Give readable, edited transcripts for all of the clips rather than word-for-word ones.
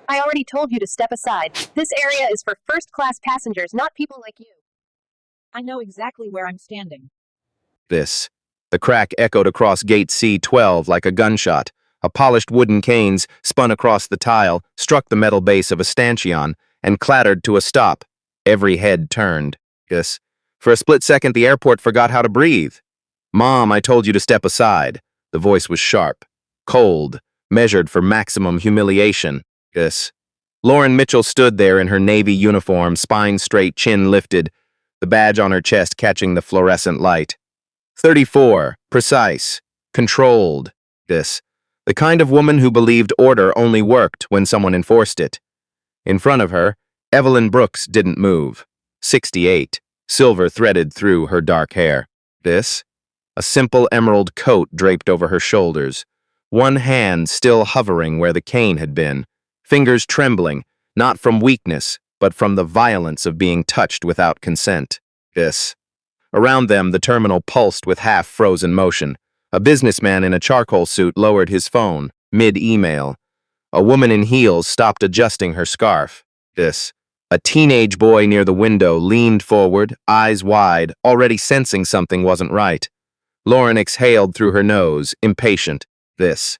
I already told you to step aside. This area is for first-class passengers, not people like you. I know exactly where I'm standing. This. The crack echoed across gate C12 like a gunshot. A polished wooden canes spun across the tile, struck the metal base of a stanchion, and clattered to a stop. Every head turned. Yes. For a split second, the airport forgot how to breathe. "Mom, I told you to step aside." The voice was sharp, cold, measured for maximum humiliation. Yes. Lauren Mitchell stood there in her Navy uniform, spine straight, chin lifted, the badge on her chest catching the fluorescent light. 34, precise, controlled. This. The kind of woman who believed order only worked when someone enforced it. In front of her, Evelyn Brooks didn't move. 68, silver threaded through her dark hair. This. A simple emerald coat draped over her shoulders, one hand still hovering where the cane had been, fingers trembling, not from weakness, but from the violence of being touched without consent. This. Around them, the terminal pulsed with half-frozen motion. A businessman in a charcoal suit lowered his phone, mid-email. A woman in heels stopped adjusting her scarf. This. A teenage boy near the window leaned forward, eyes wide, already sensing something wasn't right. Lauren exhaled through her nose, impatient. This.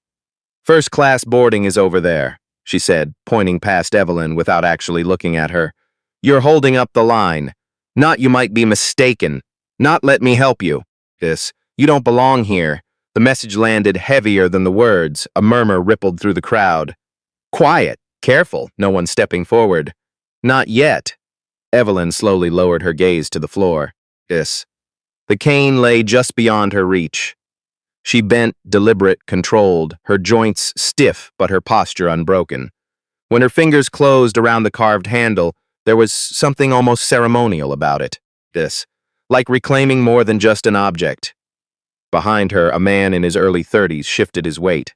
"First-class boarding is over there," she said, pointing past Evelyn without actually looking at her. "You're holding up the line. Not you might be mistaken. Not let me help you. This. You don't belong here." The message landed heavier than the words. A murmur rippled through the crowd. "Quiet. Careful. No one stepping forward." "Not yet." Evelyn slowly lowered her gaze to the floor. This. The cane lay just beyond her reach. She bent, deliberate, controlled, her joints stiff but her posture unbroken. When her fingers closed around the carved handle, there was something almost ceremonial about it. This. Like reclaiming more than just an object. Behind her, a man in his early 30s shifted his weight.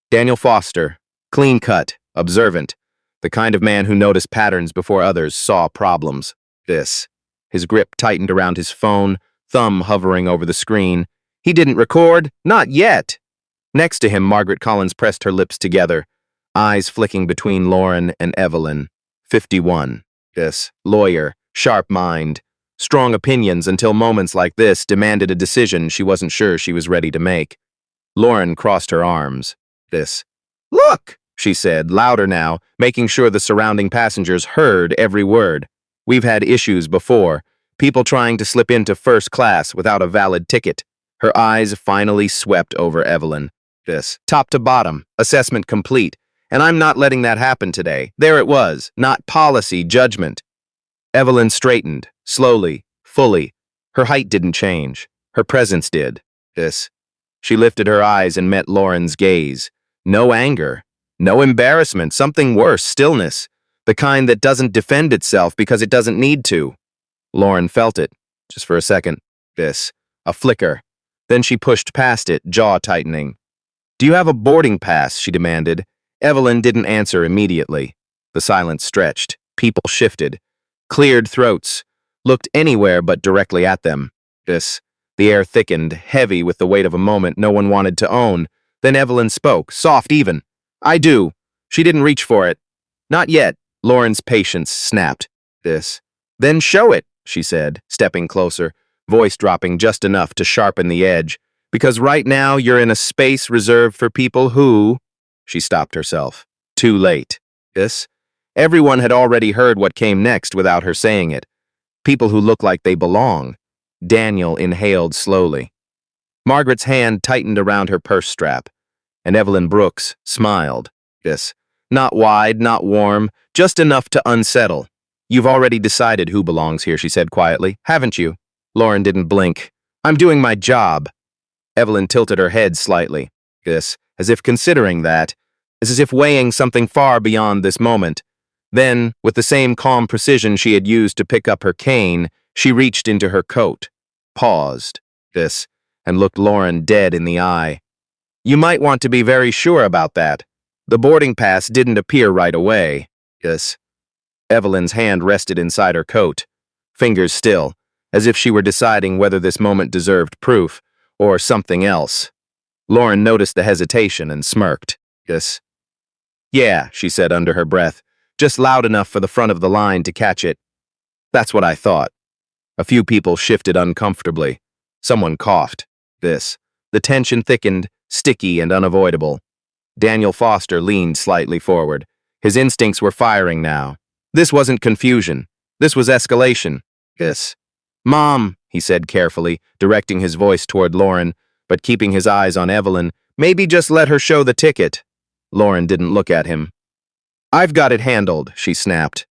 Daniel Foster, clean-cut, observant, the kind of man who noticed patterns before others saw problems. This. His grip tightened around his phone, thumb hovering over the screen. He didn't record, not yet. Next to him, Margaret Collins pressed her lips together, eyes flicking between Lauren and Evelyn. 51. This. Lawyer, sharp mind. Strong opinions until moments like this demanded a decision she wasn't sure she was ready to make. Lauren crossed her arms. This. "Look," she said, louder now, making sure the surrounding passengers heard every word. "We've had issues before. People trying to slip into first class without a valid ticket." Her eyes finally swept over Evelyn. This. "Top to bottom, assessment complete. And I'm not letting that happen today." There it was, not policy, judgment. Evelyn straightened, slowly, fully. Her height didn't change. Her presence did. This. She lifted her eyes and met Lauren's gaze. No anger. No embarrassment. Something worse, stillness. The kind that doesn't defend itself because it doesn't need to. Lauren felt it, just for a second. This. A flicker. Then she pushed past it, jaw tightening. "Do you have a boarding pass?" she demanded. Evelyn didn't answer immediately. The silence stretched. People shifted. Cleared throats. Looked anywhere but directly at them. This. The air thickened, heavy with the weight of a moment no one wanted to own. Then Evelyn spoke, soft even. "I do." She didn't reach for it. "Not yet." Lauren's patience snapped. This. "Then show it," she said, stepping closer, voice dropping just enough to sharpen the edge. "Because right now you're in a space reserved for people who—" She stopped herself. Too late. This. Everyone had already heard what came next without her saying it. People who look like they belong. Daniel inhaled slowly. Margaret's hand tightened around her purse strap, and Evelyn Brooks smiled. This. Not wide, not warm, just enough to unsettle. "You've already decided who belongs here," she said quietly, "haven't you?" Lauren didn't blink. "I'm doing my job." Evelyn tilted her head slightly. This. As if considering that, as if weighing something far beyond this moment. Then, with the same calm precision she had used to pick up her cane, she reached into her coat, paused, this, and looked Lauren dead in the eye. "You might want to be very sure about that. The boarding pass didn't appear right away." This. Evelyn's hand rested inside her coat, fingers still, as if she were deciding whether this moment deserved proof, or something else. Lauren noticed the hesitation and smirked. This. Yeah, she said under her breath, just loud enough for the front of the line to catch it. That's what I thought. A few people shifted uncomfortably. Someone coughed. The tension thickened, sticky and unavoidable. Daniel Foster leaned slightly forward. His instincts were firing now. This wasn't confusion. This was escalation. Mom, he said carefully, directing his voice toward Lauren, but keeping his eyes on Evelyn. Maybe just let her show the ticket. Lauren didn't look at him. I've got it handled, she snapped.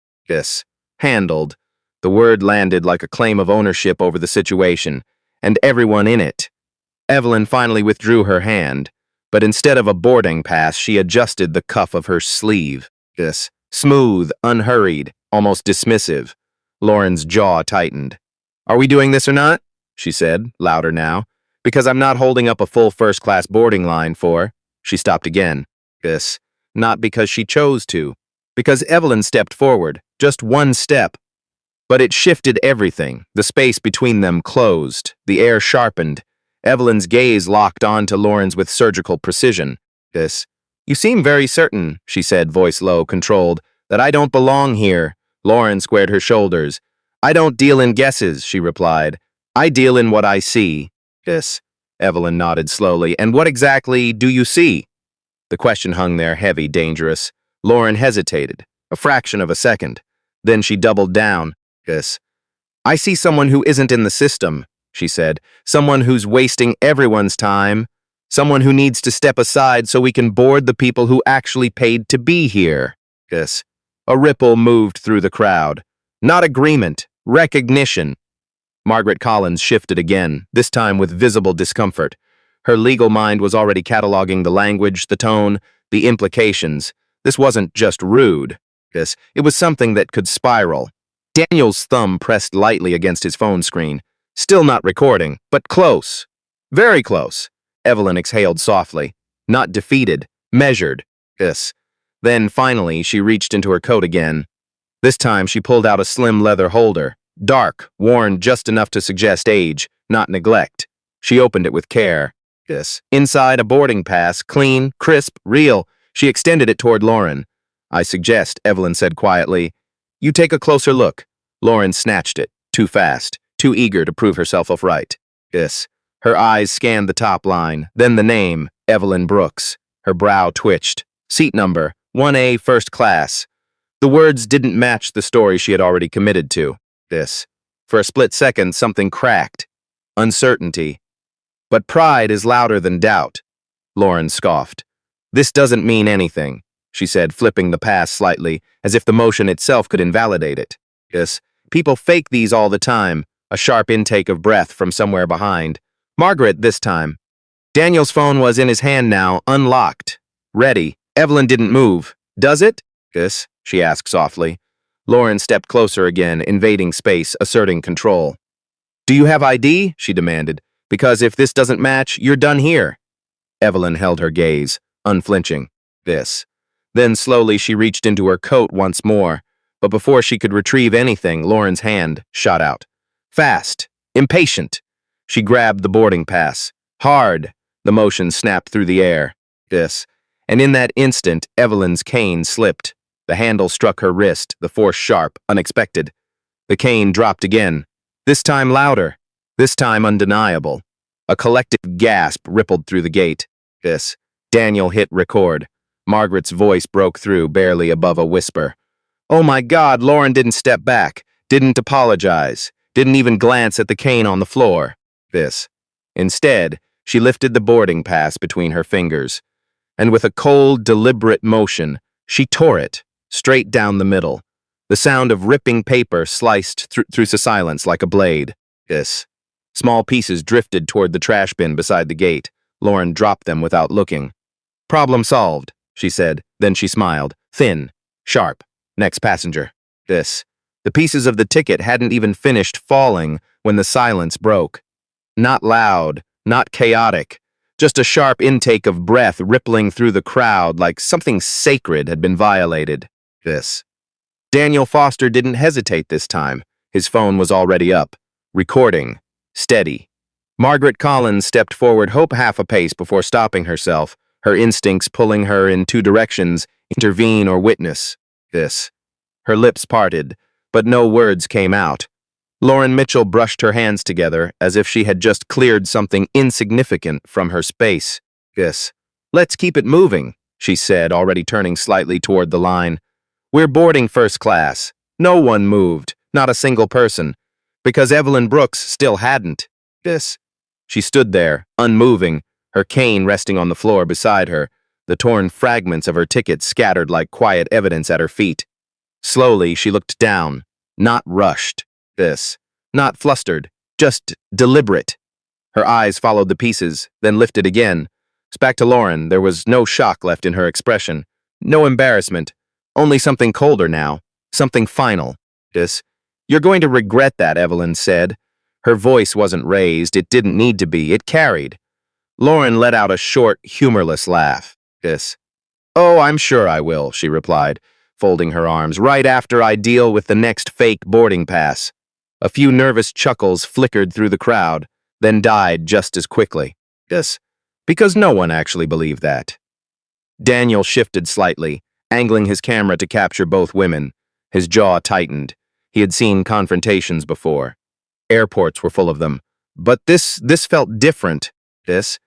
Handled. The word landed like a claim of ownership over the situation, and everyone in it. Evelyn finally withdrew her hand, but instead of a boarding pass, she adjusted the cuff of her sleeve. Smooth, unhurried, almost dismissive. Lauren's jaw tightened. Are we doing this or not? She said, louder now. Because I'm not holding up a full first-class boarding line for... She stopped again. Not because she chose to. Because Evelyn stepped forward, just one step. But it shifted everything. The space between them closed. The air sharpened. Evelyn's gaze locked on to Lauren's with surgical precision. You seem very certain, she said, voice low, controlled, that I don't belong here. Lauren squared her shoulders. I don't deal in guesses, she replied. I deal in what I see. Evelyn nodded slowly. And what exactly do you see? The question hung there, heavy, dangerous. Lauren hesitated, a fraction of a second. Then she doubled down. I see someone who isn't in the system, she said. Someone who's wasting everyone's time. Someone who needs to step aside so we can board the people who actually paid to be here. A ripple moved through the crowd. Not agreement, recognition. Margaret Collins shifted again, this time with visible discomfort. Her legal mind was already cataloging the language, the tone, the implications. This wasn't just rude. It was something that could spiral. Daniel's thumb pressed lightly against his phone screen. Still not recording, but close. Very close. Evelyn exhaled softly. Not defeated, measured. Then, finally, she reached into her coat again. This time, she pulled out a slim leather holder. Dark, worn just enough to suggest age, not neglect. She opened it with care. Inside, a boarding pass, clean, crisp, real. She extended it toward Lauren. I suggest, Evelyn said quietly. You take a closer look. Lauren snatched it, too fast, too eager to prove herself of right. Her eyes scanned the top line, then the name, Evelyn Brooks. Her brow twitched. Seat number, 1A first class. The words didn't match the story she had already committed to. For a split second, something cracked. Uncertainty. But pride is louder than doubt. Lauren scoffed. This doesn't mean anything, she said, flipping the pass slightly, as if the motion itself could invalidate it. People fake these all the time, a sharp intake of breath from somewhere behind. Margaret, this time. Daniel's phone was in his hand now, unlocked. Ready. Evelyn didn't move. Does it? She asked softly. Lauren stepped closer again, invading space, asserting control. Do you have ID? She demanded. Because if this doesn't match, you're done here. Evelyn held her gaze, unflinching. Then slowly she reached into her coat once more, but before she could retrieve anything, Lauren's hand shot out. Fast, impatient. She grabbed the boarding pass. Hard. The motion snapped through the air. And in that instant, Evelyn's cane slipped. The handle struck her wrist, the force sharp, unexpected. The cane dropped again. This time louder. This time undeniable. A collective gasp rippled through the gate. Daniel hit record. Margaret's voice broke through, barely above a whisper. Oh my God, Lauren didn't step back, didn't apologize, didn't even glance at the cane on the floor. Instead, she lifted the boarding pass between her fingers, and with a cold, deliberate motion, she tore it, straight down the middle. The sound of ripping paper sliced through the silence like a blade. Small pieces drifted toward the trash bin beside the gate. Lauren dropped them without looking. Problem solved, she said. Then she smiled. Thin, sharp. Next passenger. The pieces of the ticket hadn't even finished falling when the silence broke. Not loud, not chaotic. Just a sharp intake of breath rippling through the crowd like something sacred had been violated. Daniel Foster didn't hesitate this time. His phone was already up. Recording. Steady. Margaret Collins stepped forward half a pace before stopping herself, her instincts pulling her in two directions, intervene or witness this. Her lips parted, but no words came out. Lauren Mitchell brushed her hands together as if she had just cleared something insignificant from her space. Yes. Let's keep it moving, she said, already turning slightly toward the line. We're boarding first class. No one moved, not a single person, because Evelyn Brooks still hadn't. Yes. She stood there, unmoving, her cane resting on the floor beside her, the torn fragments of her ticket scattered like quiet evidence at her feet. Slowly, she looked down, not rushed. Not flustered, just deliberate. Her eyes followed the pieces, then lifted again. Back to Lauren, there was no shock left in her expression, no embarrassment, only something colder now, something final. You're going to regret that, Evelyn said. Her voice wasn't raised, it didn't need to be, it carried. Lauren let out a short, humorless laugh. Oh, I'm sure I will, she replied, folding her arms, right after I deal with the next fake boarding pass. A few nervous chuckles flickered through the crowd, then died just as quickly. Because no one actually believed that. Daniel shifted slightly, angling his camera to capture both women. His jaw tightened. He had seen confrontations before. Airports were full of them. But this felt different. This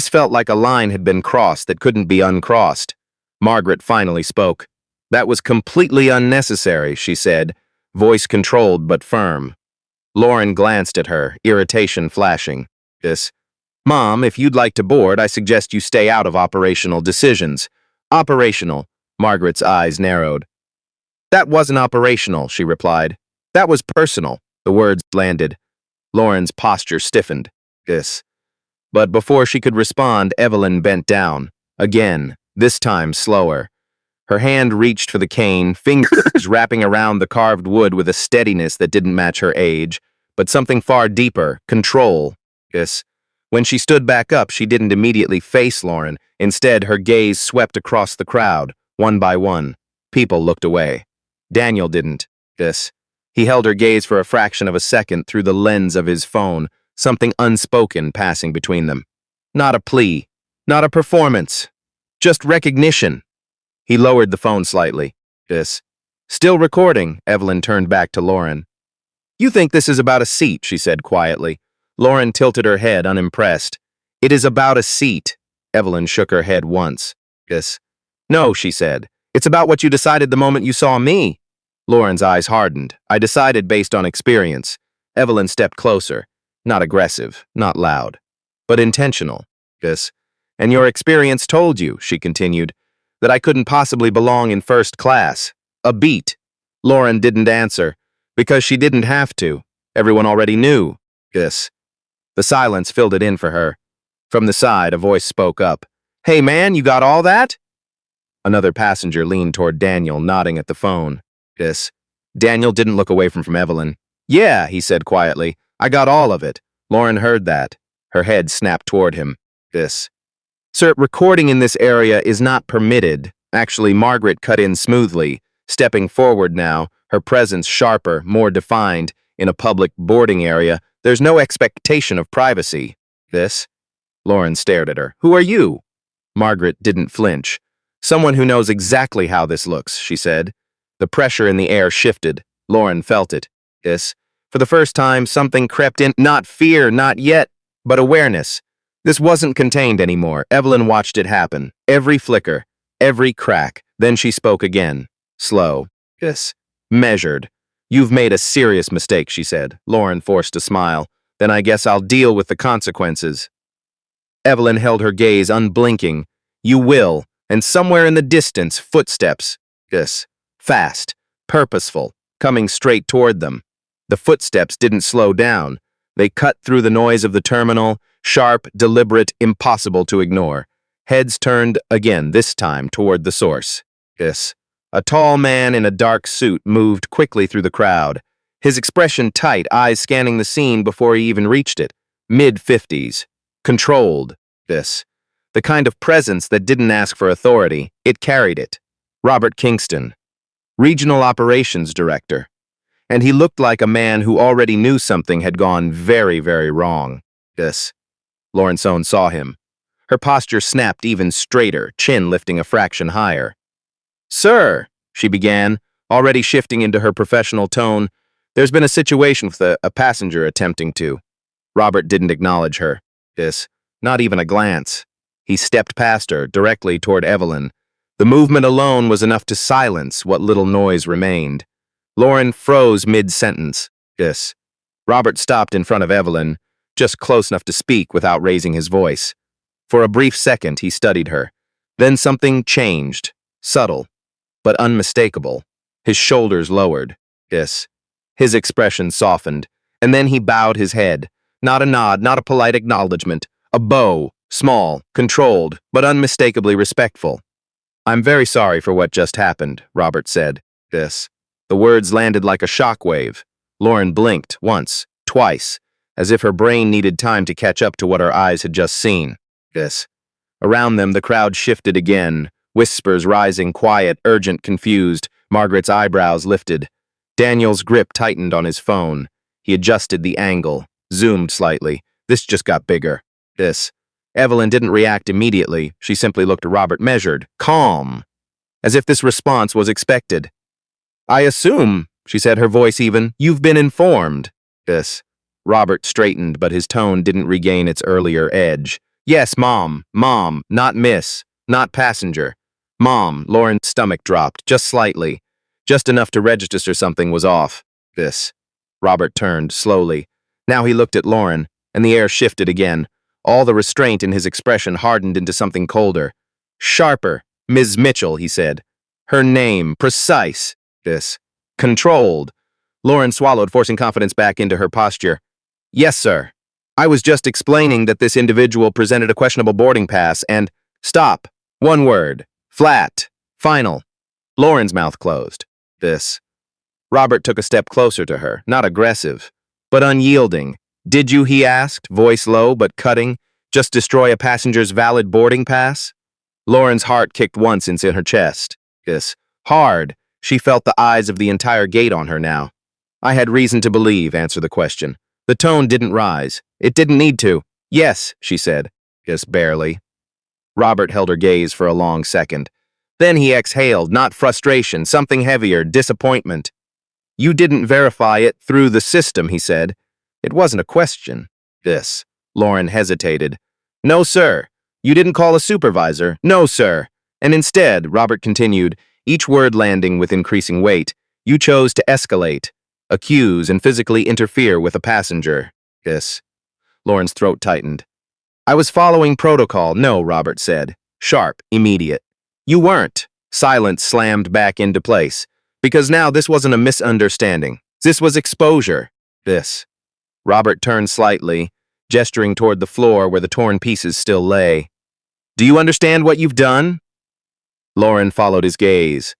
felt like a line had been crossed that couldn't be uncrossed. Margaret finally spoke. That was completely unnecessary, she said, voice controlled but firm. Lauren glanced at her, irritation flashing. Mom, if you'd like to board, I suggest you stay out of operational decisions. Operational. Margaret's eyes narrowed. That wasn't operational, she replied. That was personal. The words landed. Lauren's posture stiffened. But before she could respond, Evelyn bent down. Again, this time slower. Her hand reached for the cane, fingers wrapping around the carved wood with a steadiness that didn't match her age, but something far deeper, control. When she stood back up, she didn't immediately face Lauren. Instead, her gaze swept across the crowd, one by one. People looked away. Daniel didn't. He held her gaze for a fraction of a second through the lens of his phone, something unspoken passing between them. Not a plea, not a performance, just recognition. He lowered the phone slightly. Still recording, Evelyn turned back to Lauren. You think this is about a seat, she said quietly. Lauren tilted her head, unimpressed. It is about a seat. Evelyn shook her head once. No, she said. It's about what you decided the moment you saw me. Lauren's eyes hardened. I decided based on experience. Evelyn stepped closer. Not aggressive, not loud, but intentional. And your experience told you, she continued, that I couldn't possibly belong in first class. A beat. Lauren didn't answer, because she didn't have to. Everyone already knew. The silence filled it in for her. From the side, a voice spoke up. Hey man, you got all that? Another passenger leaned toward Daniel, nodding at the phone. Daniel didn't look away from Evelyn. Yeah, he said quietly. I got all of it. Lauren heard that. Her head snapped toward him. Sir, recording in this area is not permitted. Actually, Margaret cut in smoothly, stepping forward now, her presence sharper, more defined. In a public boarding area, there's no expectation of privacy. Lauren stared at her. Who are you? Margaret didn't flinch. Someone who knows exactly how this looks, she said. The pressure in the air shifted. Lauren felt it. For the first time, something crept in. Not fear, not yet, but awareness. This wasn't contained anymore. Evelyn watched it happen. Every flicker, every crack. Then she spoke again. Slow. Measured. You've made a serious mistake, she said. Lauren forced a smile. Then I guess I'll deal with the consequences. Evelyn held her gaze unblinking. You will. And somewhere in the distance, footsteps. Fast. Purposeful. Coming straight toward them. The footsteps didn't slow down. They cut through the noise of the terminal, sharp, deliberate, impossible to ignore. Heads turned again, this time toward the source. A tall man in a dark suit moved quickly through the crowd, his expression tight, eyes scanning the scene before he even reached it. Mid-50s. Controlled. The kind of presence that didn't ask for authority, it carried it. Robert Kingston. Regional Operations Director. And he looked like a man who already knew something had gone very, very wrong. Lauren Sohn saw him. Her posture snapped even straighter, chin lifting a fraction higher. Sir, she began, already shifting into her professional tone, there's been a situation with a passenger attempting to. Robert didn't acknowledge her. Not even a glance. He stepped past her, directly toward Evelyn. The movement alone was enough to silence what little noise remained. Lauren froze mid-sentence. Robert stopped in front of Evelyn, just close enough to speak without raising his voice. For a brief second, he studied her. Then something changed, subtle, but unmistakable. His shoulders lowered. His expression softened, and then he bowed his head. Not a nod, not a polite acknowledgement. A bow, small, controlled, but unmistakably respectful. I'm very sorry for what just happened, Robert said. The words landed like a shockwave. Lauren blinked once, twice, as if her brain needed time to catch up to what her eyes had just seen. Around them, the crowd shifted again, whispers rising, quiet, urgent, confused. Margaret's eyebrows lifted. Daniel's grip tightened on his phone. He adjusted the angle, zoomed slightly. This just got bigger. Evelyn didn't react immediately. She simply looked at Robert, measured, calm, as if this response was expected. I assume, she said, her voice even, you've been informed. Robert straightened, but his tone didn't regain its earlier edge. Yes, Mom, not Miss, not passenger. Mom, Lauren's stomach dropped, just slightly, just enough to register something was off. Robert turned, slowly. Now he looked at Lauren, and the air shifted again. All the restraint in his expression hardened into something colder. Sharper, Ms. Mitchell, he said. Her name, precise. Controlled. Lauren swallowed, forcing confidence back into her posture. Yes, sir. I was just explaining that this individual presented a questionable boarding pass and... Stop. One word. Flat. Final. Lauren's mouth closed. Robert took a step closer to her, not aggressive, but unyielding. Did you, he asked, voice low but cutting, just destroy a passenger's valid boarding pass? Lauren's heart kicked once into her chest. Hard. She felt the eyes of the entire gate on her now. I had reason to believe, answered the question. The tone didn't rise. It didn't need to. Yes, she said. Barely. Robert held her gaze for a long second. Then he exhaled, not frustration, something heavier, disappointment. You didn't verify it through the system, he said. It wasn't a question. Lauren hesitated. No, sir. You didn't call a supervisor. No, sir. And instead, Robert continued, each word landing with increasing weight, you chose to escalate, accuse, and physically interfere with a passenger. Lauren's throat tightened. I was following protocol. No, Robert said. Sharp, immediate. You weren't. Silence slammed back into place. Because now this wasn't a misunderstanding. This was exposure. Robert turned slightly, gesturing toward the floor where the torn pieces still lay. Do you understand what you've done? Lauren followed his gaze.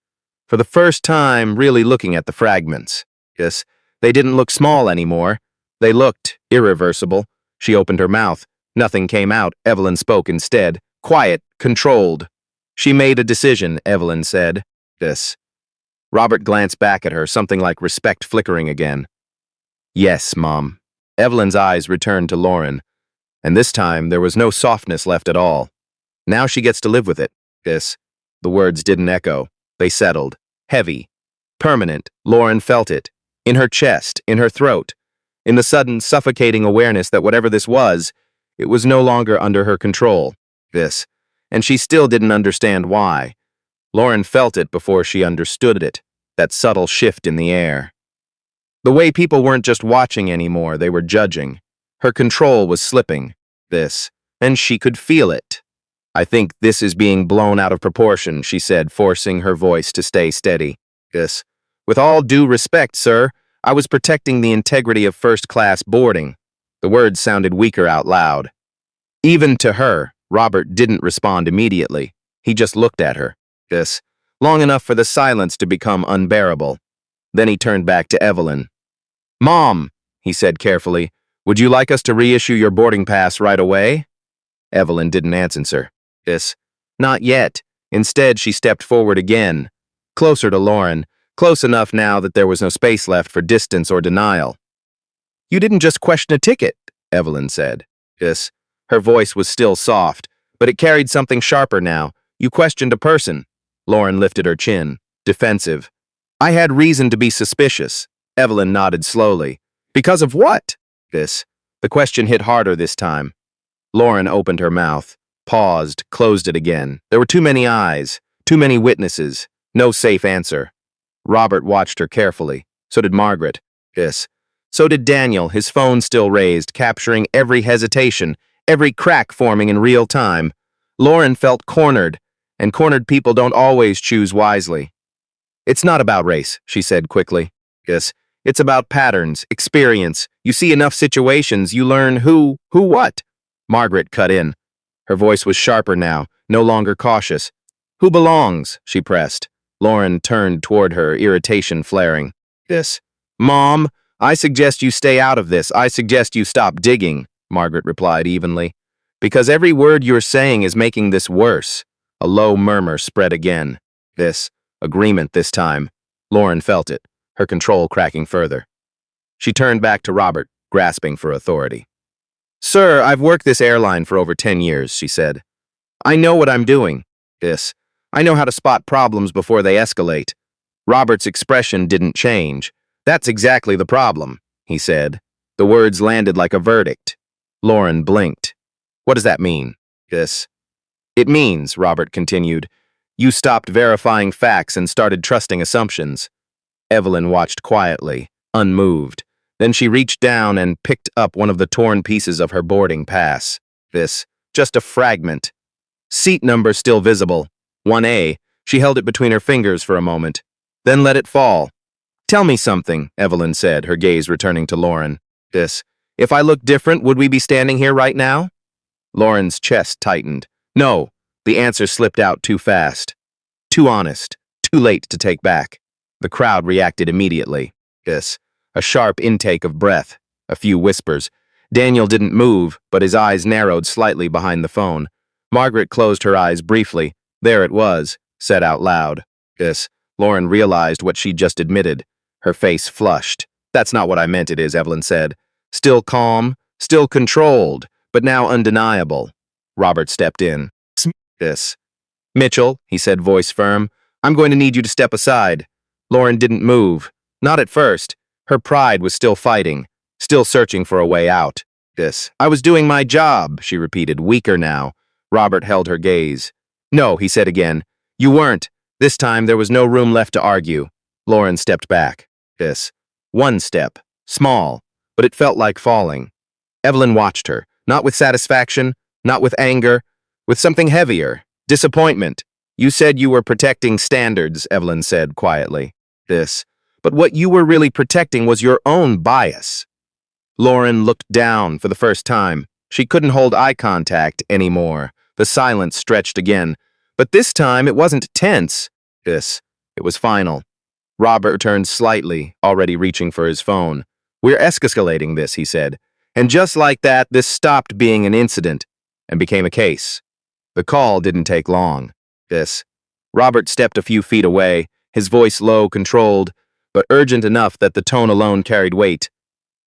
For the first time, really looking at the fragments. They didn't look small anymore. They looked irreversible. She opened her mouth. Nothing came out. Evelyn spoke instead. Quiet, controlled. She made a decision, Evelyn said. Robert glanced back at her, something like respect flickering again. Yes, Mom. Evelyn's eyes returned to Lauren, and this time there was no softness left at all. Now she gets to live with it. The words didn't echo. They settled. Heavy. Permanent. Lauren felt it. In her chest, in her throat. In the sudden, suffocating awareness that whatever this was, it was no longer under her control. And she still didn't understand why. Lauren felt it before she understood it, that subtle shift in the air. The way people weren't just watching anymore, they were judging. Her control was slipping. And she could feel it. I think this is being blown out of proportion, she said, forcing her voice to stay steady. With all due respect, sir, I was protecting the integrity of first-class boarding. The words sounded weaker out loud. Even to her, Robert didn't respond immediately. He just looked at her. Long enough for the silence to become unbearable. Then he turned back to Evelyn. Mom, he said carefully, would you like us to reissue your boarding pass right away? Evelyn didn't answer. Not yet. Instead, she stepped forward again, closer to Lauren, close enough now that there was no space left for distance or denial. You didn't just question a ticket, Evelyn said. Her voice was still soft, but it carried something sharper now. You questioned a person. Lauren lifted her chin, defensive. I had reason to be suspicious. Evelyn nodded slowly. Because of what? This. The question hit harder this time. Lauren opened her mouth, paused, closed it again. There were too many eyes, too many witnesses, no safe answer. Robert watched her carefully. So did Margaret. Yes. So did Daniel, his phone still raised, capturing every hesitation, every crack forming in real time. Lauren felt cornered, and cornered people don't always choose wisely. It's not about race, she said quickly. Yes. It's about patterns, experience. You see enough situations, you learn who what. Margaret cut in. Her voice was sharper now, no longer cautious. Who belongs? She pressed. Lauren turned toward her, irritation flaring. This. Mom, I suggest you stay out of this. I suggest you stop digging, Margaret replied evenly. Because every word you're saying is making this worse. A low murmur spread again. This. Agreement this time. Lauren felt it, her control cracking further. She turned back to Robert, grasping for authority. Sir, I've worked this airline for over 10 years, she said. I know what I'm doing. This. I know how to spot problems before they escalate. Robert's expression didn't change. That's exactly the problem, he said. The words landed like a verdict. Lauren blinked. What does that mean? This. It means, Robert continued, you stopped verifying facts and started trusting assumptions. Evelyn watched quietly, unmoved. Then she reached down and picked up one of the torn pieces of her boarding pass. This, just a fragment. Seat number still visible. 1A. She held it between her fingers for a moment, then let it fall. Tell me something, Evelyn said, her gaze returning to Lauren. This. If I looked different, would we be standing here right now? Lauren's chest tightened. No. The answer slipped out too fast. Too honest. Too late to take back. The crowd reacted immediately. This. A sharp intake of breath. A few whispers. Daniel didn't move, but his eyes narrowed slightly behind the phone. Margaret closed her eyes briefly. There it was, said out loud. This. Lauren realized what she'd just admitted. Her face flushed. That's not what I meant it is, Evelyn said. Still calm, still controlled, but now undeniable. Robert stepped in. This. Mitchell, he said, voice firm, I'm going to need you to step aside. Lauren didn't move. Not at first. Her pride was still fighting, still searching for a way out. This. I was doing my job, she repeated, weaker now. Robert held her gaze. No, he said again. You weren't. This time there was no room left to argue. Lauren stepped back. This. One step. Small. But it felt like falling. Evelyn watched her, not with satisfaction, not with anger, with something heavier. Disappointment. You said you were protecting standards, Evelyn said quietly. This. But what you were really protecting was your own bias. Lauren looked down for the first time. She couldn't hold eye contact anymore. The silence stretched again. But this time it wasn't tense. It was final. Robert turned slightly, already reaching for his phone. We're escalating this, he said. And just like that, this stopped being an incident and became a case. The call didn't take long. Robert stepped a few feet away, his voice low, controlled, but urgent enough that the tone alone carried weight.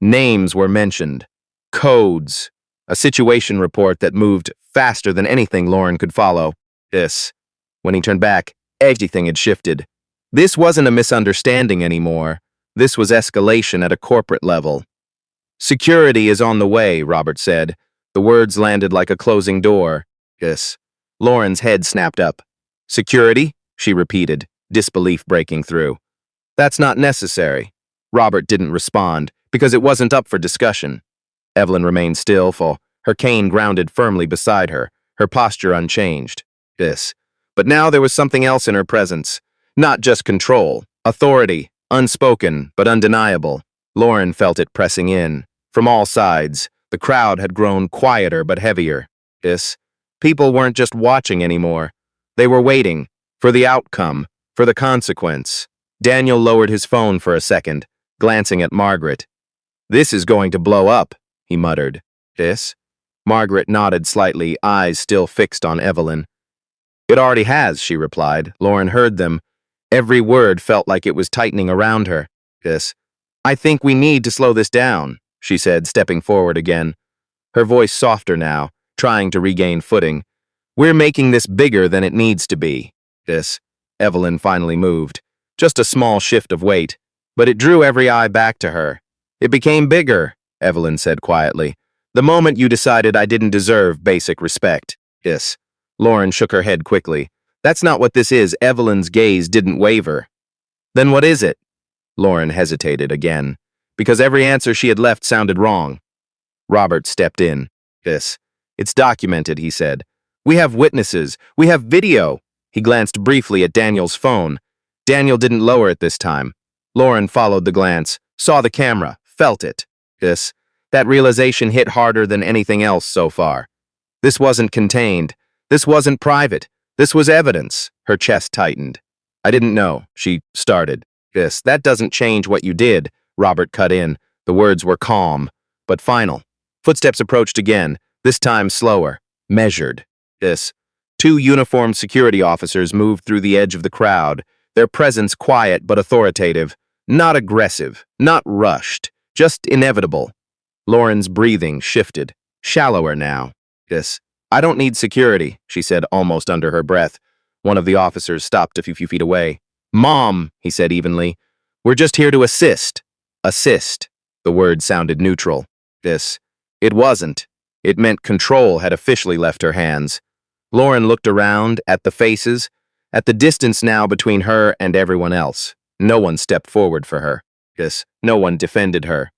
Names were mentioned. Codes. A situation report that moved faster than anything Lauren could follow. When he turned back, everything had shifted. This wasn't a misunderstanding anymore. This was escalation at a corporate level. Security is on the way, Robert said. The words landed like a closing door. Lauren's head snapped up. Security? She repeated, disbelief breaking through. That's not necessary. Robert didn't respond, because it wasn't up for discussion. Evelyn remained still, for her cane grounded firmly beside her, her posture unchanged. But now there was something else in her presence. Not just control, authority, unspoken but undeniable. Lauren felt it pressing in. From all sides, the crowd had grown quieter but heavier. People weren't just watching anymore. They were waiting, for the outcome, for the consequence. Daniel lowered his phone for a second, glancing at Margaret. This is going to blow up, he muttered. Margaret nodded slightly, eyes still fixed on Evelyn. It already has, she replied. Lauren heard them. Every word felt like it was tightening around her. I think we need to slow this down, she said, stepping forward again. Her voice softer now, trying to regain footing. We're making this bigger than it needs to be. Evelyn finally moved. Just a small shift of weight, but it drew every eye back to her. It became bigger, Evelyn said quietly. The moment you decided I didn't deserve basic respect. Yes. Lauren shook her head quickly. That's not what this is. Evelyn's gaze didn't waver. Then what is it? Lauren hesitated again, because every answer she had left sounded wrong. Robert stepped in. It's documented, he said. We have witnesses. We have video. He glanced briefly at Daniel's phone. Daniel didn't lower it this time. Lauren followed the glance, saw the camera, felt it. That realization hit harder than anything else so far. This wasn't contained. This wasn't private. This was evidence. Her chest tightened. I didn't know, she started. That doesn't change what you did, Robert cut in. The words were calm, but final. Footsteps approached again, this time slower, measured. Two uniformed security officers moved through the edge of the crowd, their presence quiet but authoritative, not aggressive, not rushed, just inevitable. Lauren's breathing shifted, shallower now. I don't need security, she said almost under her breath. One of the officers stopped a few feet away. Mom, he said evenly, we're just here to assist. Assist. The word sounded neutral. It wasn't. It meant control had officially left her hands. Lauren looked around, at the faces, at the distance now between her and everyone else. No one stepped forward for her. No one defended her.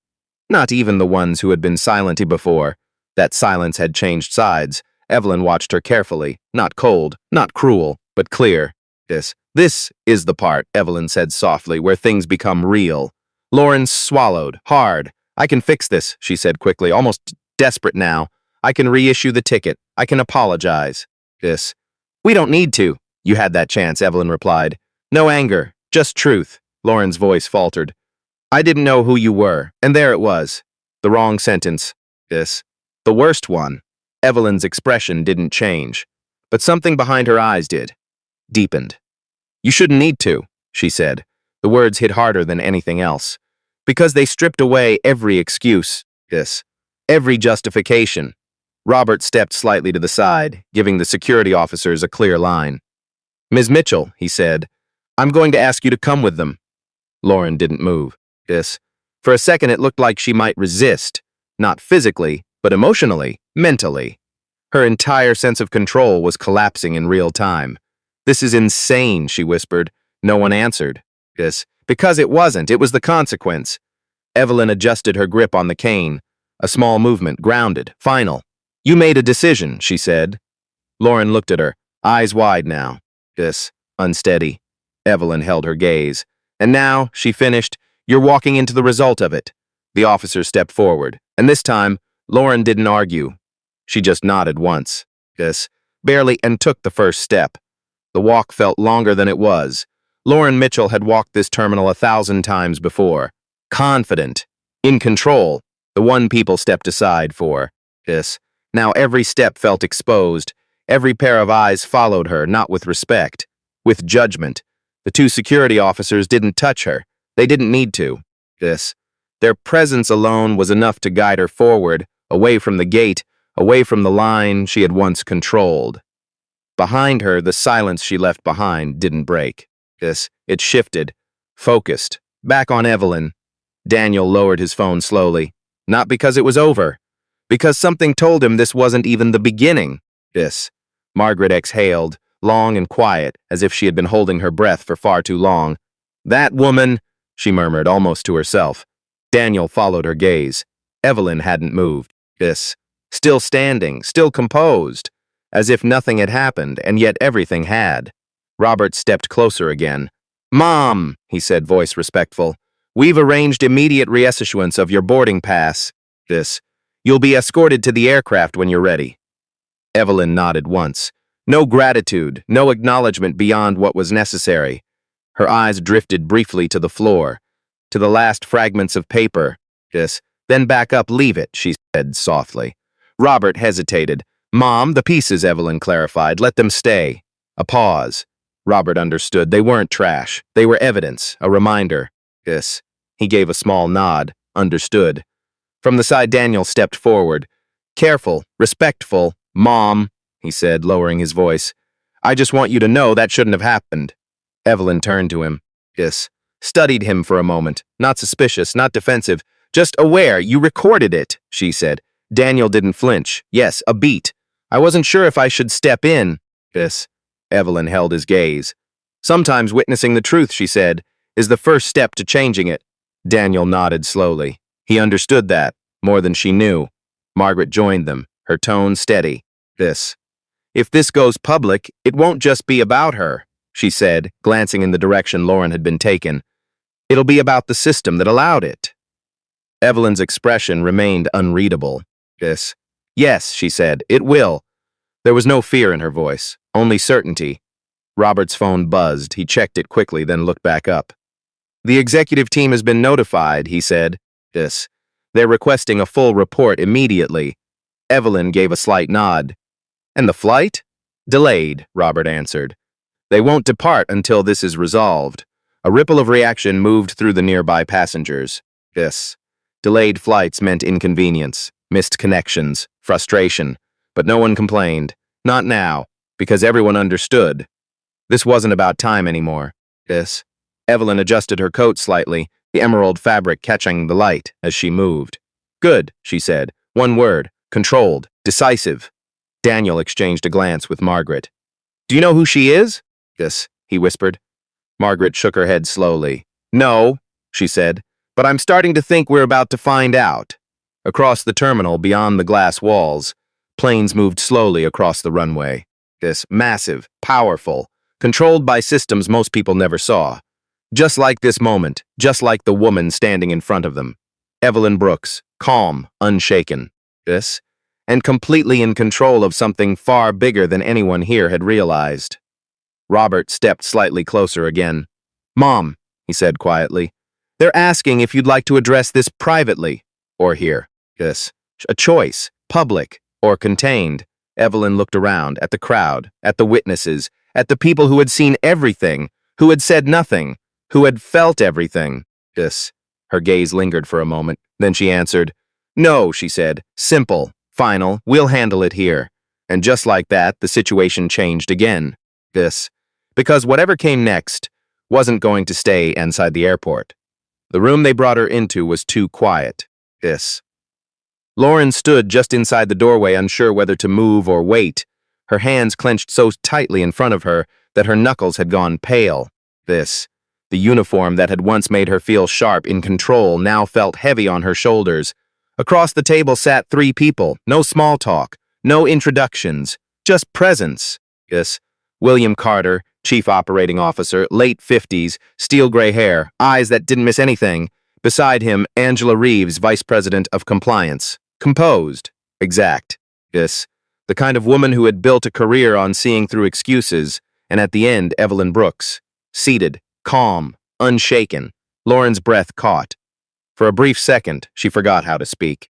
Not even the ones who had been silent before. That silence had changed sides. Evelyn watched her carefully, not cold, not cruel, but clear. This is the part, Evelyn said softly, where things become real. Lauren swallowed, hard. I can fix this, she said quickly, almost desperate now. I can reissue the ticket. I can apologize. We don't need to. You had that chance, Evelyn replied. No anger, just truth. Lauren's voice faltered. I didn't know who you were, and there it was. The wrong sentence. The worst one. Evelyn's expression didn't change, but something behind her eyes did. Deepened. You shouldn't need to, she said. The words hit harder than anything else. Because they stripped away every excuse. Every justification. Robert stepped slightly to the side, giving the security officers a clear line. Ms. Mitchell, he said, I'm going to ask you to come with them. Lauren didn't move. For a second it looked like she might resist, not physically, but emotionally, mentally. Her entire sense of control was collapsing in real time. This is insane, she whispered. No one answered. Because it wasn't, it was the consequence. Evelyn adjusted her grip on the cane. A small movement, grounded, final. You made a decision, she said. Lauren looked at her, eyes wide now. Unsteady. Evelyn held her gaze. And now, she finished, you're walking into the result of it. The officer stepped forward, and this time, Lauren didn't argue. She just nodded once. Barely, and took the first step. The walk felt longer than it was. Lauren Mitchell had walked this terminal 1,000 times before. Confident. In control. The one people stepped aside for. Now every step felt exposed. Every pair of eyes followed her, not with respect. With judgment. The two security officers didn't touch her. They didn't need to. Their presence alone was enough to guide her forward, away from the gate, away from the line she had once controlled. Behind her, the silence she left behind didn't break. It shifted, focused, back on Evelyn. Daniel lowered his phone slowly, not because it was over, because something told him this wasn't even the beginning. Margaret exhaled, long and quiet, as if she had been holding her breath for far too long. That woman, she murmured almost to herself. Daniel followed her gaze. Evelyn hadn't moved. Still standing, still composed, as if nothing had happened, and yet everything had. Robert stepped closer again. Mom, he said, voice respectful, we've arranged immediate reissuance of your boarding pass. You'll be escorted to the aircraft when you're ready. Evelyn nodded once. No gratitude, no acknowledgement beyond what was necessary. Her eyes drifted briefly to the floor, to the last fragments of paper. Then back up, leave it, she said softly. Robert hesitated. Mom, the pieces, Evelyn clarified. Let them stay. A pause. Robert understood. They weren't trash. They were evidence, a reminder. He gave a small nod. Understood. From the side, Daniel stepped forward. Careful, respectful. Mom, he said, lowering his voice. I just want you to know that shouldn't have happened. Evelyn turned to him. Yes. Studied him for a moment. Not suspicious, not defensive. Just aware. You recorded it, she said. Daniel didn't flinch. Yes, a beat. I wasn't sure if I should step in. Yes. Evelyn held his gaze. Sometimes witnessing the truth, she said, is the first step to changing it. Daniel nodded slowly. He understood that, more than she knew. Margaret joined them, her tone steady. If this goes public, it won't just be about her, she said, glancing in the direction Lauren had been taken. It'll be about the system that allowed it. Evelyn's expression remained unreadable. Yes, she said, it will. There was no fear in her voice, only certainty. Robert's phone buzzed. He checked it quickly, then looked back up. The executive team has been notified, he said. They're requesting a full report immediately. Evelyn gave a slight nod. And the flight? Delayed, Robert answered. They won't depart until this is resolved. A ripple of reaction moved through the nearby passengers. Delayed flights meant inconvenience, missed connections, frustration. But no one complained. Not now, because everyone understood. This wasn't about time anymore. Evelyn adjusted her coat slightly, the emerald fabric catching the light as she moved. Good, she said. One word. Controlled. Decisive. Daniel exchanged a glance with Margaret. Do you know who she is? He whispered. Margaret shook her head slowly. No, she said, but I'm starting to think we're about to find out. Across the terminal, beyond the glass walls, planes moved slowly across the runway. Massive, powerful, controlled by systems most people never saw. Just like this moment, just like the woman standing in front of them. Evelyn Brooks, calm, unshaken. And completely in control of something far bigger than anyone here had realized. Robert stepped slightly closer again. Mom, he said quietly, they're asking if you'd like to address this privately, or here. A choice, public or contained. Evelyn looked around, at the crowd, at the witnesses, at the people who had seen everything, who had said nothing, who had felt everything. Her gaze lingered for a moment, then she answered. No, she said, simple, final, we'll handle it here. And just like that, the situation changed again. Because whatever came next wasn't going to stay inside the airport. The room they brought her into was too quiet. Lauren stood just inside the doorway, unsure whether to move or wait, her hands clenched so tightly in front of her that her knuckles had gone pale. The uniform that had once made her feel sharp, in control, now felt heavy on her shoulders. Across the table sat 3 people, no small talk, no introductions, just presence. William Carter, Chief Operating Officer, late 50s, steel gray hair, eyes that didn't miss anything. Beside him, Angela Reeves, Vice President of Compliance. Composed. Exact. The kind of woman who had built a career on seeing through excuses. And at the end, Evelyn Brooks. Seated, calm, unshaken. Lauren's breath caught. For a brief second, she forgot how to speak.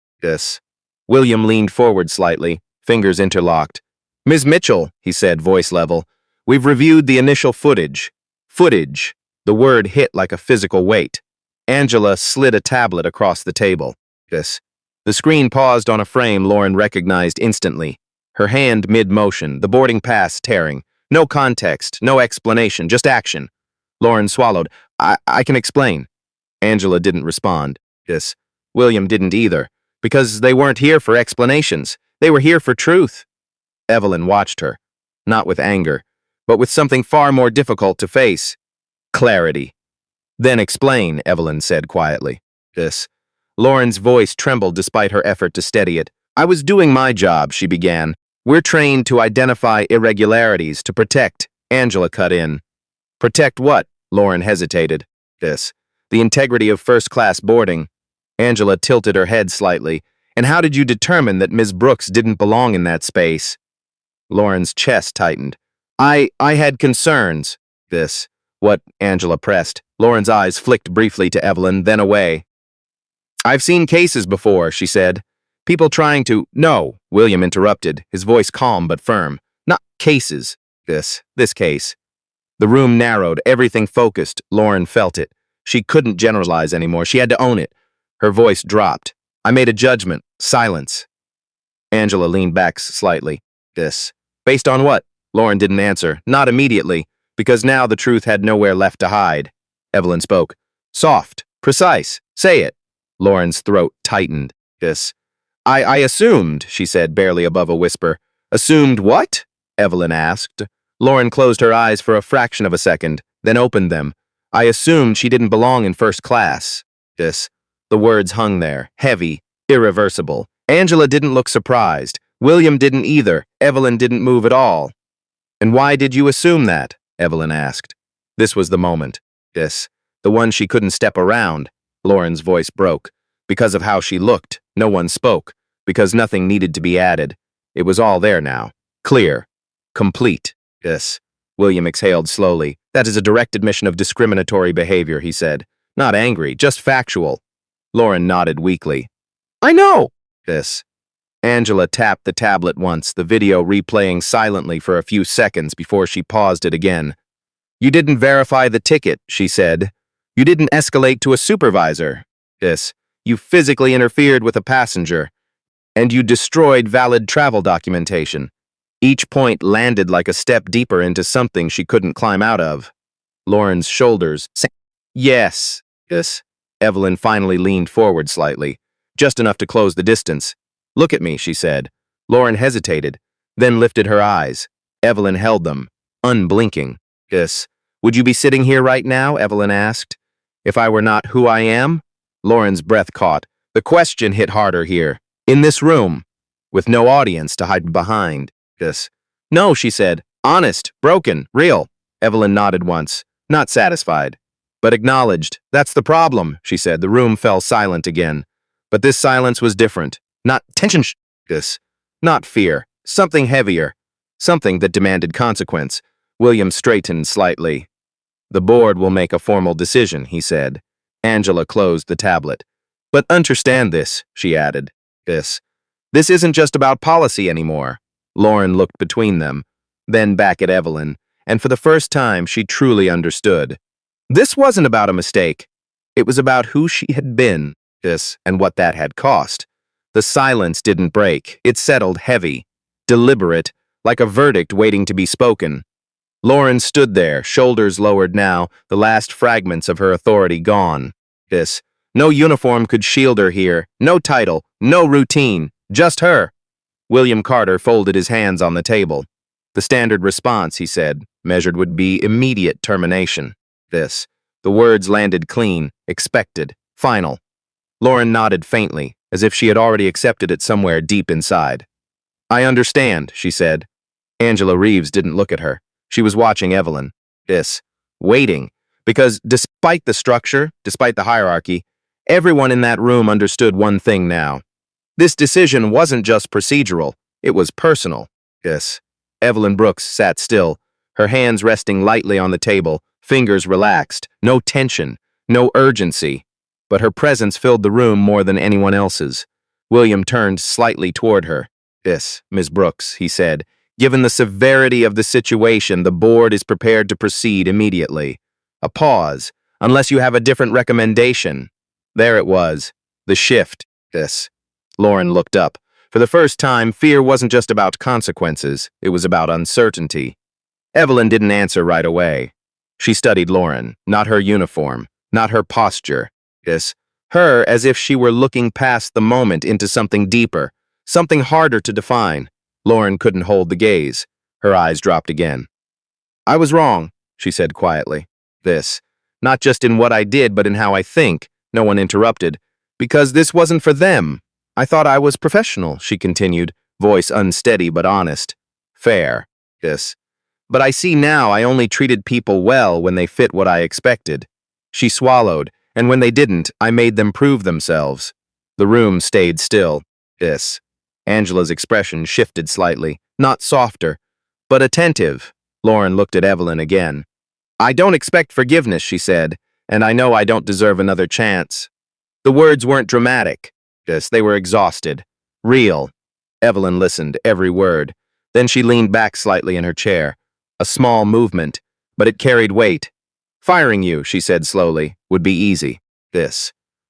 William leaned forward slightly, fingers interlocked. Ms. Mitchell, he said, voice level, we've reviewed the initial footage. Footage. The word hit like a physical weight. Angela slid a tablet across the table. The screen paused on a frame Lauren recognized instantly. Her hand mid-motion, the boarding pass tearing. No context, no explanation, just action. Lauren swallowed. I can explain. Angela didn't respond. William didn't either, because they weren't here for explanations. They were here for truth. Evelyn watched her, not with anger, but with something far more difficult to face. Clarity. Then explain, Evelyn said quietly. Lauren's voice trembled despite her effort to steady it. I was doing my job, she began. We're trained to identify irregularities, to protect. Angela cut in. Protect what? Lauren hesitated. The integrity of first-class boarding. Angela tilted her head slightly. And how did you determine that Ms. Brooks didn't belong in that space? Lauren's chest tightened. I had concerns. What? Angela pressed. Lauren's eyes flicked briefly to Evelyn, then away. I've seen cases before, she said. People trying to— No, William interrupted, his voice calm but firm. Not cases. This case. The room narrowed, everything focused. Lauren felt it. She couldn't generalize anymore. She had to own it. Her voice dropped. I made a judgment. Silence. Angela leaned back slightly. Based on what? Lauren didn't answer. Not immediately. because now the truth had nowhere left to hide. Evelyn spoke. Soft, precise, say it. Lauren's throat tightened. I assumed, she said, barely above a whisper. Assumed what? Evelyn asked. Lauren closed her eyes for a fraction of a second, then opened them. I assumed she didn't belong in first class. The words hung there, heavy, irreversible. Angela didn't look surprised. William didn't either. Evelyn didn't move at all. And why did you assume that? Evelyn asked. This was the moment. The one she couldn't step around. Lauren's voice broke. Because of how she looked, no one spoke. Because nothing needed to be added. It was all there now. Clear. Complete. William exhaled slowly. That is a direct admission of discriminatory behavior, he said. Not angry, just factual. Lauren nodded weakly. I know. Angela tapped the tablet once, the video replaying silently for a few seconds before she paused it again. You didn't verify the ticket, she said. You didn't escalate to a supervisor. You physically interfered with a passenger. And you destroyed valid travel documentation. Each point landed like a step deeper into something she couldn't climb out of. Lauren's shoulders sank. Yes. Evelyn finally leaned forward slightly, just enough to close the distance. Look at me, she said. Lauren hesitated, then lifted her eyes. Evelyn held them, unblinking. Would you be sitting here right now? Evelyn asked. If I were not who I am? Lauren's breath caught. The question hit harder here. In this room, with no audience to hide behind. No, she said. Honest, broken, real. Evelyn nodded once, not satisfied, but acknowledged. That's the problem, she said. The room fell silent again. But this silence was different. Not tension, not fear. Something heavier. Something that demanded consequence. William straightened slightly. The board will make a formal decision, he said. Angela closed the tablet. But understand this, she added. This isn't just about policy anymore. Lauren looked between them, then back at Evelyn, and for the first time she truly understood. This wasn't about a mistake. It was about who she had been, and what that had cost. The silence didn't break. It settled heavy, deliberate, like a verdict waiting to be spoken. Lauren stood there, shoulders lowered now, the last fragments of her authority gone. No uniform could shield her here, no title, no routine, just her. William Carter folded his hands on the table. The standard response, he said, measured would be immediate termination. The words landed clean, expected, final. Lauren nodded faintly, as if she had already accepted it somewhere deep inside. I understand, she said. Angela Reeves didn't look at her. She was watching Evelyn. Waiting, because despite the structure, despite the hierarchy, everyone in that room understood one thing now. This decision wasn't just procedural, it was personal. Evelyn Brooks sat still, her hands resting lightly on the table, fingers relaxed, no tension, no urgency. But her presence filled the room more than anyone else's. William turned slightly toward her. Ms. Brooks, he said, given the severity of the situation, the board is prepared to proceed immediately. A pause, unless you have a different recommendation. There it was, the shift. Lauren looked up. For the first time, fear wasn't just about consequences, it was about uncertainty. Evelyn didn't answer right away. She studied Lauren, not her uniform, not her posture. Her as if she were looking past the moment into something deeper, something harder to define. Lauren couldn't hold the gaze. Her eyes dropped again. I was wrong, she said quietly. Not just in what I did, but in how I think. No one interrupted. Because this wasn't for them. I thought I was professional, she continued, voice unsteady but honest. Fair. But I see now I only treated people well when they fit what I expected. She swallowed, and when they didn't, I made them prove themselves. The room stayed still. Angela's expression shifted slightly, not softer, but attentive. Lauren looked at Evelyn again. I don't expect forgiveness, she said, and I know I don't deserve another chance. The words weren't dramatic. They were exhausted. Real. Evelyn listened, every word. Then she leaned back slightly in her chair. A small movement, but it carried weight. Firing you, she said slowly, would be easy.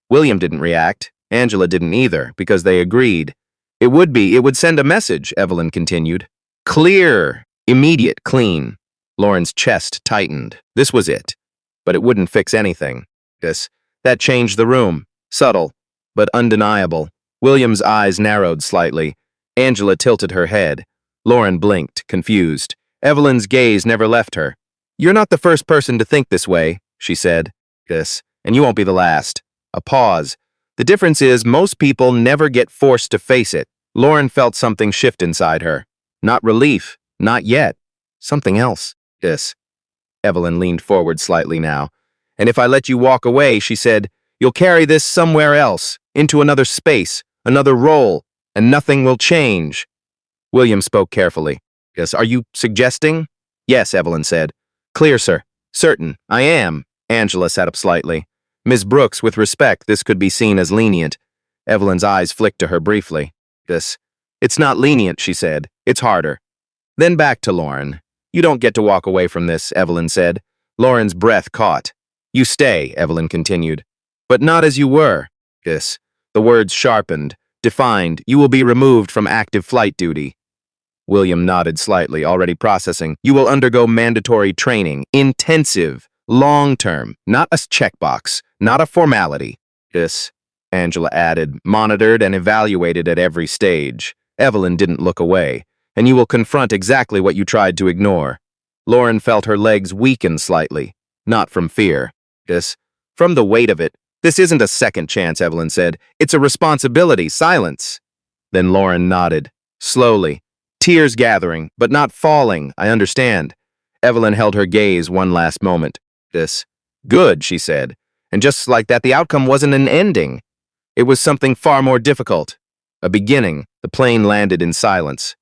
William didn't react. Angela didn't either, because they agreed. It would send a message, Evelyn continued. Clear, immediate, clean. Lauren's chest tightened. This was it. But it wouldn't fix anything. That changed the room. Subtle, but undeniable. William's eyes narrowed slightly. Angela tilted her head. Lauren blinked, confused. Evelyn's gaze never left her. "You're not the first person to think this way," she said. "And you won't be the last." A pause. "The difference is most people never get forced to face it." Lauren felt something shift inside her. Not relief. Not yet. Something else. Evelyn leaned forward slightly now. "And if I let you walk away," she said, "you'll carry this somewhere else, into another space, another role, and nothing will change." William spoke carefully. "Are you suggesting?" "Yes," Evelyn said. "Clear, sir." "Certain. I am." Angela sat up slightly. "Miss Brooks, with respect, this could be seen as lenient." Evelyn's eyes flicked to her briefly. "It's not lenient," she said. "It's harder." Then back to Lauren. "You don't get to walk away from this," Evelyn said. Lauren's breath caught. "You stay," Evelyn continued. "But not as you were." The words sharpened, defined. "You will be removed from active flight duty." William nodded slightly, already processing. "You will undergo mandatory training, intensive, long-term, not a checkbox, not a formality." Angela added, "monitored and evaluated at every stage." Evelyn didn't look away. "And you will confront exactly what you tried to ignore." Lauren felt her legs weaken slightly. Not from fear. From the weight of it. "This isn't a second chance," Evelyn said. "It's a responsibility." Silence. Then Lauren nodded. Slowly. Tears gathering, but not falling. "I understand." Evelyn held her gaze one last moment. "Good," she said. And just like that, the outcome wasn't an ending. It was something far more difficult. A beginning. The plane landed in silence.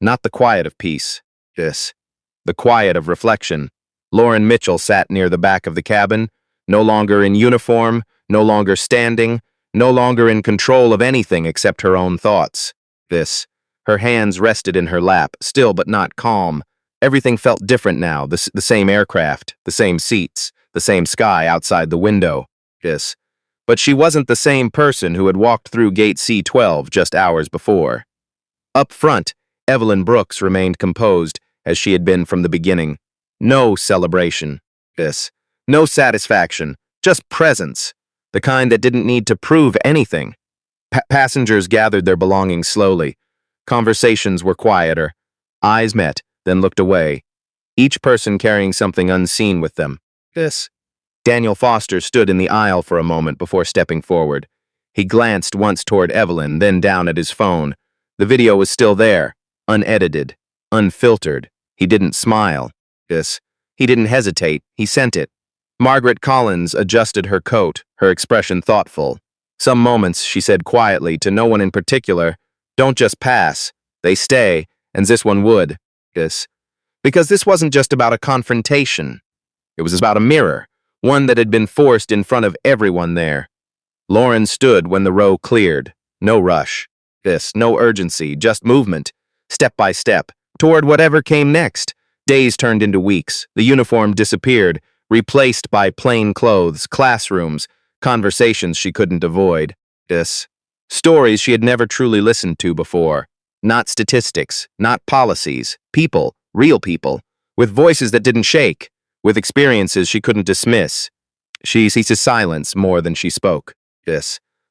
Not the quiet of peace. The quiet of reflection. Lauren Mitchell sat near the back of the cabin, no longer in uniform, no longer standing, no longer in control of anything except her own thoughts. Her hands rested in her lap, still but not calm. Everything felt different now, the same aircraft, the same seats, the same sky outside the window. But she wasn't the same person who had walked through Gate C-12 just hours before. Up front, Evelyn Brooks remained composed, as she had been from the beginning. No celebration. No satisfaction. Just presence. The kind that didn't need to prove anything. Passengers gathered their belongings slowly. Conversations were quieter. Eyes met, then looked away. Each person carrying something unseen with them. Daniel Foster stood in the aisle for a moment before stepping forward. He glanced once toward Evelyn, then down at his phone. The video was still there, unedited, unfiltered. He didn't smile. He didn't hesitate. He sent it. Margaret Collins adjusted her coat, her expression thoughtful. Some moments, she said quietly, to no one in particular, "Don't just pass. They stay, and this one would." Because this wasn't just about a confrontation. It was about a mirror, one that had been forced in front of everyone there. Lauren stood when the row cleared. No rush. No urgency, just movement, step by step, toward whatever came next. Days turned into weeks. The uniform disappeared, replaced by plain clothes, classrooms, conversations she couldn't avoid. Stories she had never truly listened to before. Not statistics, not policies. People, real people, with voices that didn't shake, with experiences she couldn't dismiss. She ceased silence more than she spoke.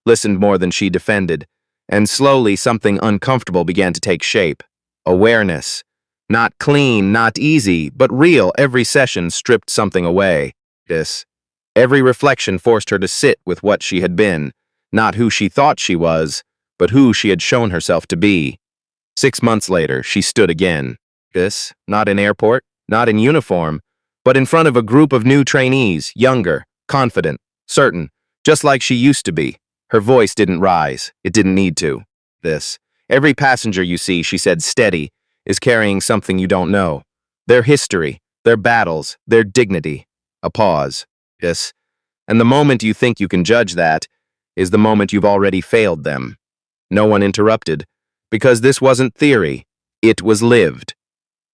Listened more than she defended. And slowly something uncomfortable began to take shape. Awareness. Not clean, not easy, but real. Every session stripped something away. Every reflection forced her to sit with what she had been, not who she thought she was, but who she had shown herself to be. 6 months later, she stood again. Not in airport, not in uniform, but in front of a group of new trainees, younger, confident, certain, just like she used to be. Her voice didn't rise. It didn't need to. Every passenger you see, she said steady, is carrying something you don't know. Their history, their battles, their dignity. A pause. And the moment you think you can judge that is the moment you've already failed them. No one interrupted, because this wasn't theory. It was lived.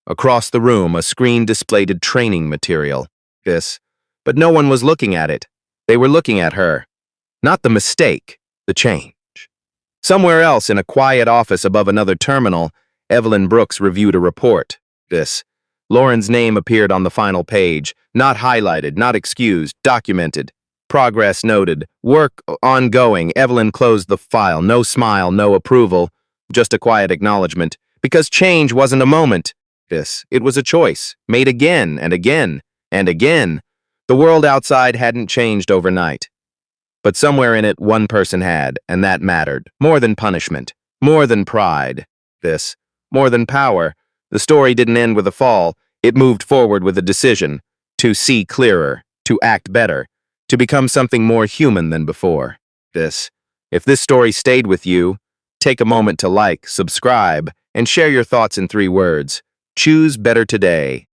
Across the room, a screen displayed training material. But no one was looking at it. They were looking at her. Not the mistake, the change. Somewhere else, in a quiet office above another terminal, Evelyn Brooks reviewed a report. Lauren's name appeared on the final page, not highlighted, not excused, documented. Progress noted. Work ongoing. Evelyn closed the file. No smile, no approval, just a quiet acknowledgement. Because change wasn't a moment. It was a choice, made again and again and again. The world outside hadn't changed overnight. But somewhere in it, one person had, and that mattered. More than punishment, more than pride. More than power. The story didn't end with a fall. It moved forward with a decision. To see clearer, to act better, to become something more human than before. If this story stayed with you, take a moment to like, subscribe, and share your thoughts in 3 words. Choose better today.